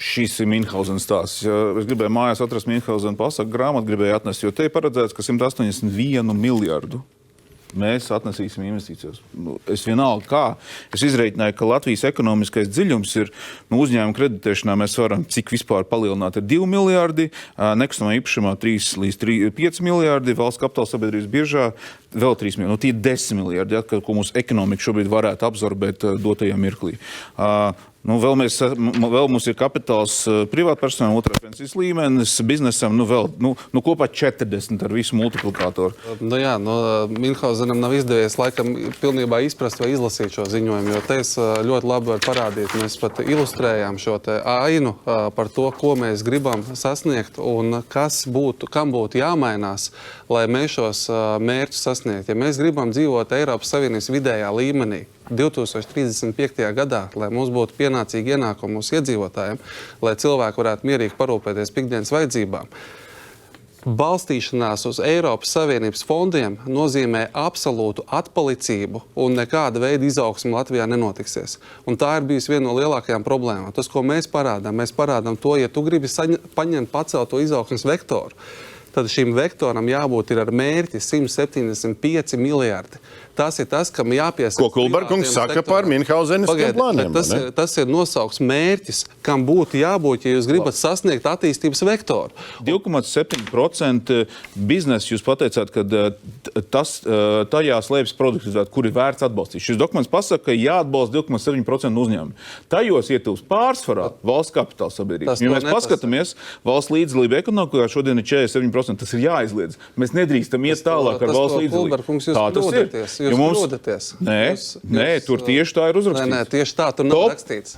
šis ir Minhausen stāsts. Es gribēju mājās atrast Minhausen pasaku grāmatu, gribēju atnest, jo te ir paredzēts, ka 181 miljardu mēs atnesīsim investīcijos. Es vienalga kā. Es izreikināju, ka Latvijas ekonomiskais dziļums ir, uzņēmuma kreditēšanā mēs varam, cik vispār palielināt, ir 2 miljardi, nekustamā īpašumā 3 līdz 5 miljardi, valsts kapitāla sabiedrības biržā vēl 3 miljardi. Tie ir 10 miljardi, ko mūsu ekonomika šobrīd varētu absorbēt dotajā mirklī. Vēl mums ir kapitāls privātpersonām, otrā pensijas līmenis, biznesam, kopā 40 ar visu multiplikātoru. Minhausenam nav izdevies laikam pilnībā izprast vai izlasīt šo ziņojumu, jo te es ļoti labi varu parādīt. Mēs pat ilustrējām šo te ainu par to, ko mēs gribam sasniegt un kam būtu jāmainās, lai mēs šos mērķus sasniegt. Ja mēs gribam dzīvot Eiropas Savienības vidējā līmenī 2035. gadā, lai mums būtu pienācīgi ienākumi mūsu iedzīvotājiem, lai cilvēki varētu mierīgi parūpēties pikdienas vajadzībām, balstīšanās uz Eiropas Savienības fondiem nozīmē absolūtu atpalicību un nekāda veida izaugsme Latvijā nenotiksies. Un tā ir bijusi viena no lielākajām problēmām. Tas, ko mēs parādām to, ja tu gribi pacelt to izaugsmes vektoru, tad šim vektoram jābūt ir ar mērķi 175 miljardi. Tas ir tas, kam jāpiesaista. Ko Kulberkungs saka par Minhauseniskiem plāniem? Tas ir nosaukts mērķis, kam būtu jābūt, ja jūs gribat sasniegt attīstības vektoru. 2,7% biznesa jūs pateicāt, ka tajā slēpjas produktivitāte, kur ir vērts atbalstīt. Šis dokuments pasaka, ka jāatbalsta 2,7% uzņēmumi. Tajos ietilpst pārsvarā valsts kapitāla sabiedrības. Ja mēs paskatāmies valsts līdzdalību ekonomikā, šodien ir 47%, tas ir jāizliedz. Mēs nedrīkstam iet tālāk ar valsts līdzdalību. Tā tas ir. Jūs kļūdaties. Nē, tur tieši tā ir uzrakstīts. Nē, tieši tā, tur nav rakstīts.